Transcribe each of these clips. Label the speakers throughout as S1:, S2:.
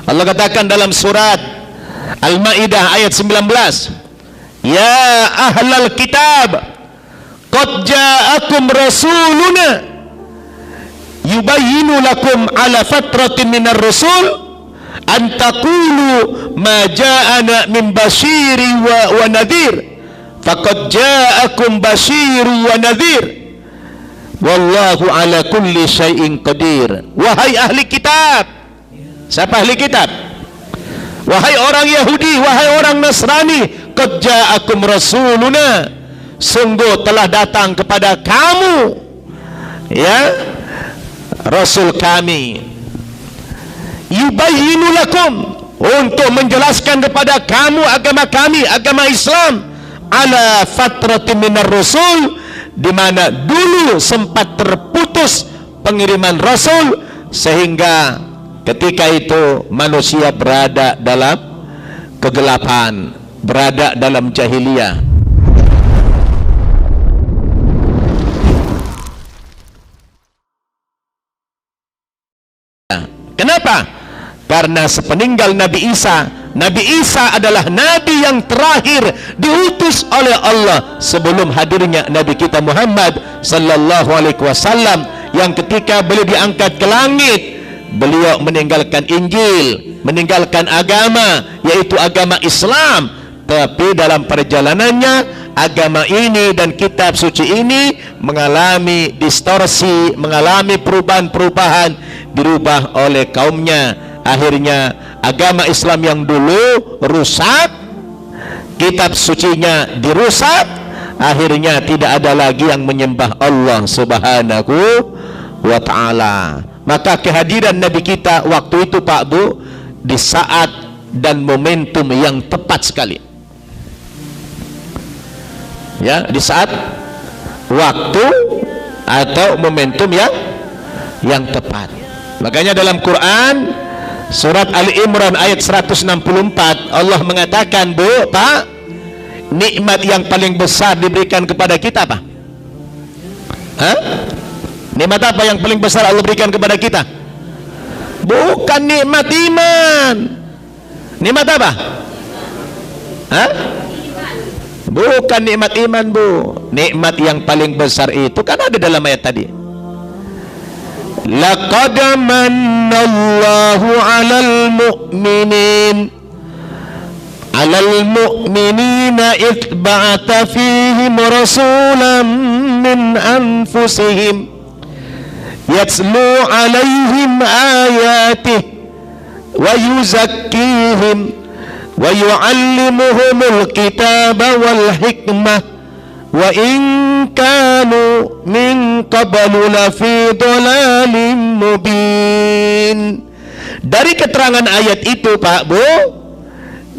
S1: Allah katakan dalam surat Al-Maidah ayat 19, ya ahlal kitab qad ja'akum rasuluna yubayyinu lakum ala fatratin minar rusul an taqulu ma ja'ana min basyiri wa nadhir faqad ja'akum basyiru wa nadhir wallahu ala kulli syai'in qadir. Wahai ahli kitab. Siapa ahli kitab? Wahai orang Yahudi, wahai orang Nasrani, qad ja'akum rasuluna, sungguh telah datang kepada kamu ya rasul kami, yubayyinu lakum, untuk menjelaskan kepada kamu agama kami, agama Islam, ala fatratin minar rasul, di mana dulu sempat terputus pengiriman rasul, sehingga ketika itu manusia berada dalam kegelapan, berada dalam jahiliyah. Kenapa? Karena sepeninggal Nabi Isa adalah nabi yang terakhir diutus oleh Allah sebelum hadirnya Nabi kita Muhammad sallallahu alaihi wasallam, yang ketika beliau diangkat ke langit, beliau meninggalkan Injil, meninggalkan agama, yaitu agama Islam. Tapi dalam perjalanannya, agama ini dan kitab suci ini mengalami distorsi, mengalami perubahan-perubahan, dirubah oleh kaumnya. Akhirnya agama Islam yang dulu rusak, kitab sucinya dirusak, akhirnya tidak ada lagi yang menyembah Allah subhanahu wa ta'ala. Maka kehadiran Nabi kita waktu itu, Pak Bu, di saat dan momentum yang tepat sekali. Ya, di saat waktu atau momentum yang tepat. Makanya dalam Quran surat Ali Imran ayat 164 Allah mengatakan, Bu, Pak, nikmat yang paling besar diberikan kepada kita apa? Hah? Nikmat apa yang paling besar Allah berikan kepada kita? Bukan nikmat iman. Nikmat apa? Hah? Bukan nikmat iman, Bu. Nikmat yang paling besar itu kan ada dalam ayat tadi. Laqad manallahu 'alal mu'minina idh ba'atha fihim rasulan min anfusihim yatlu 'alaihim ayatihi wa yuzakkihim wa yu'allimuhumul kitaba wal hikmah wa in kanu min qablu lafi dhalalin mubin. Dari keterangan ayat itu, Pak Bu,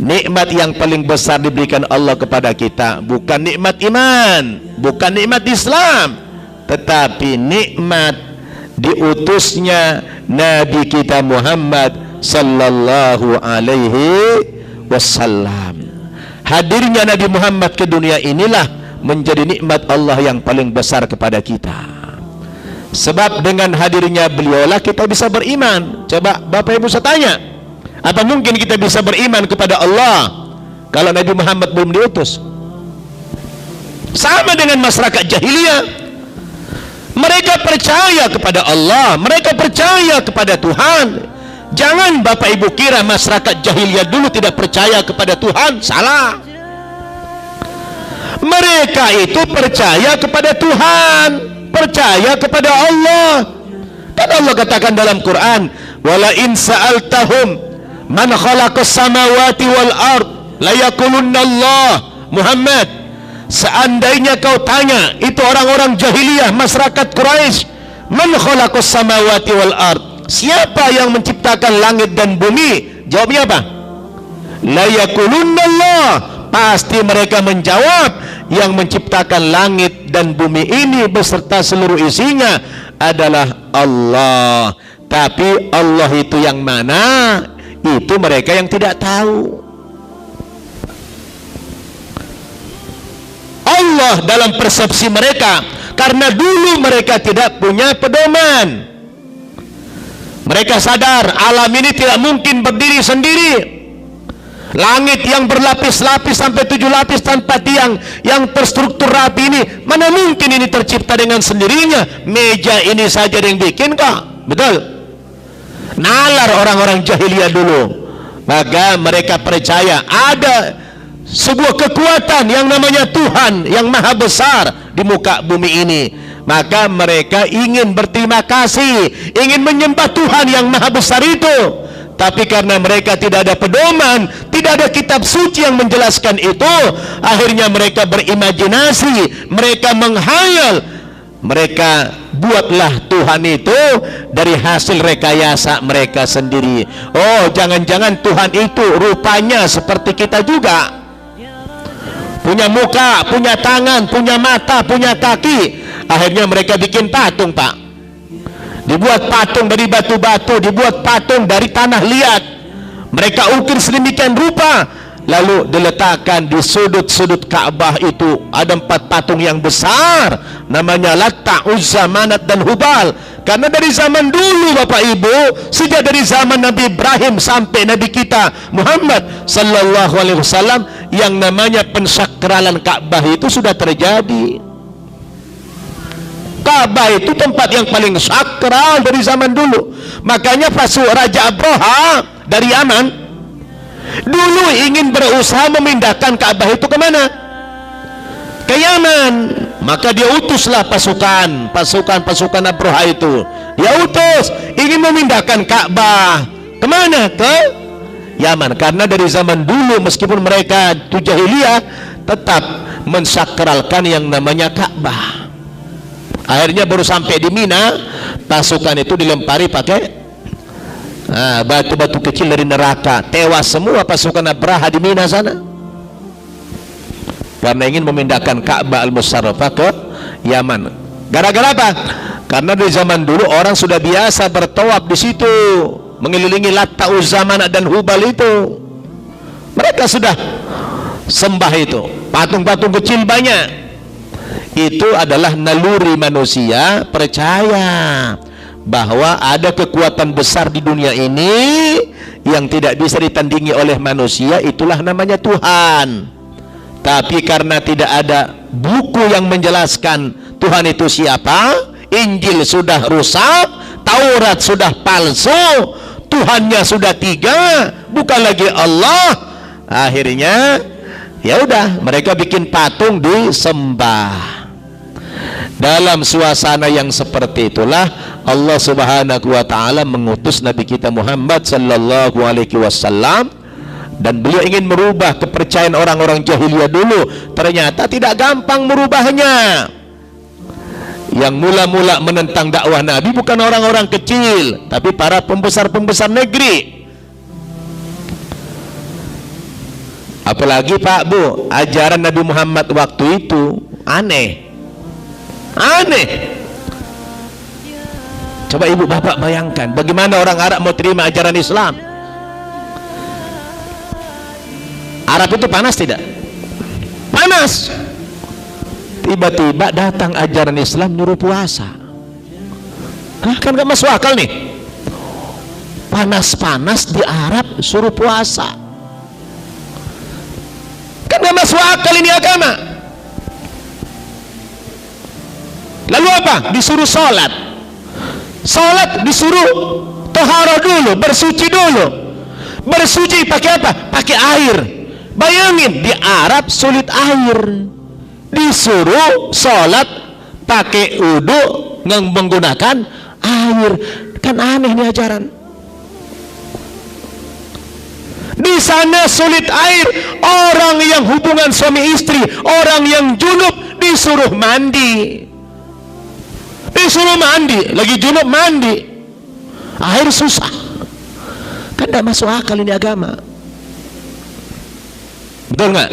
S1: nikmat yang paling besar diberikan Allah kepada kita bukan nikmat iman, bukan nikmat Islam, tetapi nikmat diutusnya Nabi kita Muhammad sallallahu alaihi wasallam. Hadirnya Nabi Muhammad ke dunia inilah menjadi nikmat Allah yang paling besar kepada kita. Sebab dengan hadirnya beliaulah kita bisa beriman. Coba Bapak Ibu saya tanya, apa mungkin kita bisa beriman kepada Allah kalau Nabi Muhammad belum diutus? Sama dengan masyarakat jahiliyah. Mereka percaya kepada Allah, mereka percaya kepada Tuhan. Jangan Bapak Ibu kira masyarakat jahiliyah dulu tidak percaya kepada Tuhan. Salah. Mereka itu percaya kepada Tuhan, percaya kepada Allah. Kan Allah katakan dalam Quran, wala in sa'altahum man khalaqas samawati wal ard la yaqulunna Allah. Muhammad, seandainya kau tanya itu orang-orang jahiliyah, masyarakat Quraisy, man khalaqas samawati wal ard, siapa yang menciptakan langit dan bumi? Jawabnya apa? La yaqulunna Allah. Pasti mereka menjawab, yang menciptakan langit dan bumi ini beserta seluruh isinya adalah Allah. Tapi Allah itu yang mana? Itu mereka yang tidak tahu. Allah dalam persepsi mereka, karena dulu mereka tidak punya pedoman. Mereka sadar alam ini tidak mungkin berdiri sendiri. Langit yang berlapis-lapis sampai 7 lapis tanpa tiang yang terstruktur rapi ini, mana mungkin ini tercipta dengan sendirinya? Meja ini saja yang bikin kok. Betul? Nalar orang-orang jahiliyah dulu. Maka mereka percaya ada sebuah kekuatan yang namanya Tuhan yang maha besar di muka bumi ini. Maka mereka ingin berterima kasih, ingin menyembah Tuhan yang maha besar itu. Tapi karena mereka tidak ada pedoman, tidak ada kitab suci yang menjelaskan itu, akhirnya mereka berimajinasi, mereka menghayal, mereka buatlah Tuhan itu dari hasil rekayasa mereka sendiri. Oh, jangan-jangan Tuhan itu rupanya seperti kita juga, punya muka, punya tangan, punya mata, punya kaki. Akhirnya mereka bikin patung, Pak. Dibuat patung dari batu-batu, dibuat patung dari tanah liat. Mereka ukir sedemikian rupa, lalu diletakkan di sudut-sudut Ka'bah itu. Ada 4 patung yang besar, namanya Latta, Uzza, Manat, dan Hubal. Karena dari zaman dulu Bapak Ibu, sejak dari zaman Nabi Ibrahim sampai Nabi kita Muhammad sallallahu alaihi wasallam, yang namanya pensakralan Ka'bah itu sudah terjadi. Ka'bah itu tempat yang paling sakral dari zaman dulu. Makanya Raja Abroha dari Yaman dulu ingin berusaha memindahkan Ka'bah itu kemana? Ke Yaman. Maka dia utuslah pasukan Abroha itu. Dia utus ingin memindahkan Ka'bah kemana? Ke Yaman. Karena dari zaman dulu meskipun mereka itu jahiliyah, tetap mensakralkan yang namanya Ka'bah. Akhirnya baru sampai di Mina, pasukan itu dilempari pakai batu-batu kecil dari neraka. Tewas semua pasukan Abraha di Mina sana, karena ingin memindahkan Ka'bah Al-Musharrafah ke Yaman. Gara-gara apa? Karena di zaman dulu orang sudah biasa bertawaf di situ, mengelilingi Latta, Uzza, Manat, dan Hubal itu. Mereka sudah sembah itu. Patung-patung kecil banyak. Itu adalah naluri manusia percaya bahwa ada kekuatan besar di dunia ini yang tidak bisa ditandingi oleh manusia. Itulah namanya Tuhan. Tapi karena tidak ada buku yang menjelaskan Tuhan itu siapa, Injil sudah rusak, Taurat sudah palsu, Tuhannya sudah 3, bukan lagi Allah. Akhirnya ya udah, mereka bikin patung disembah. Dalam suasana yang seperti itulah Allah Subhanahu wa taala mengutus Nabi kita Muhammad sallallahu alaihi wasallam, dan beliau ingin merubah kepercayaan orang-orang jahiliyah dulu. Ternyata tidak gampang merubahnya. Yang mula-mula menentang dakwah Nabi bukan orang-orang kecil, tapi para pembesar-pembesar negeri. Apalagi Pak Bu, ajaran Nabi Muhammad waktu itu aneh. Coba ibu bapak bayangkan bagaimana orang Arab mau terima ajaran Islam. Arab itu panas tidak? Panas. Tiba-tiba datang ajaran Islam nyuruh puasa. Kan gak masuk akal nih. Panas-panas di Arab suruh puasa. Kan gak masuk akal ini agama. Lalu apa? Disuruh sholat. Sholat disuruh toharoh dulu, bersuci dulu. Bersuci pakai apa? Pakai air. Bayangin, di Arab sulit air, disuruh sholat pakai wudu menggunakan air. Kan aneh nih ajaran. Di sana sulit air. Orang yang hubungan suami istri, orang yang junub disuruh mandi. Disuruh mandi, lagi junub mandi, air susah. Kan tidak masuk akal ini agama. Betul nggak?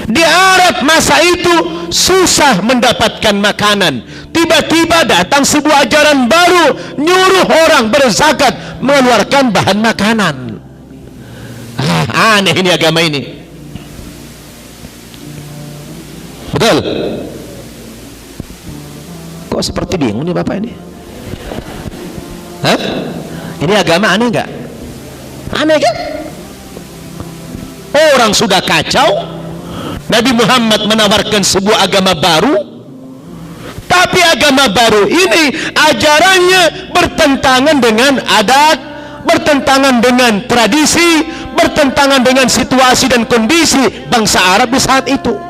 S1: Di Arab masa itu susah mendapatkan makanan. Tiba-tiba datang sebuah ajaran baru, nyuruh orang berzakat mengeluarkan bahan makanan. Aneh ini agama ini. Betul? Kok seperti bingung nih Bapak ini? Hah? Ini agama aneh nggak? Aneh kan? Orang sudah kacau, Nabi Muhammad menawarkan sebuah agama baru, tapi agama baru ini ajarannya bertentangan dengan adat, bertentangan dengan tradisi, bertentangan dengan situasi dan kondisi bangsa Arab di saat itu.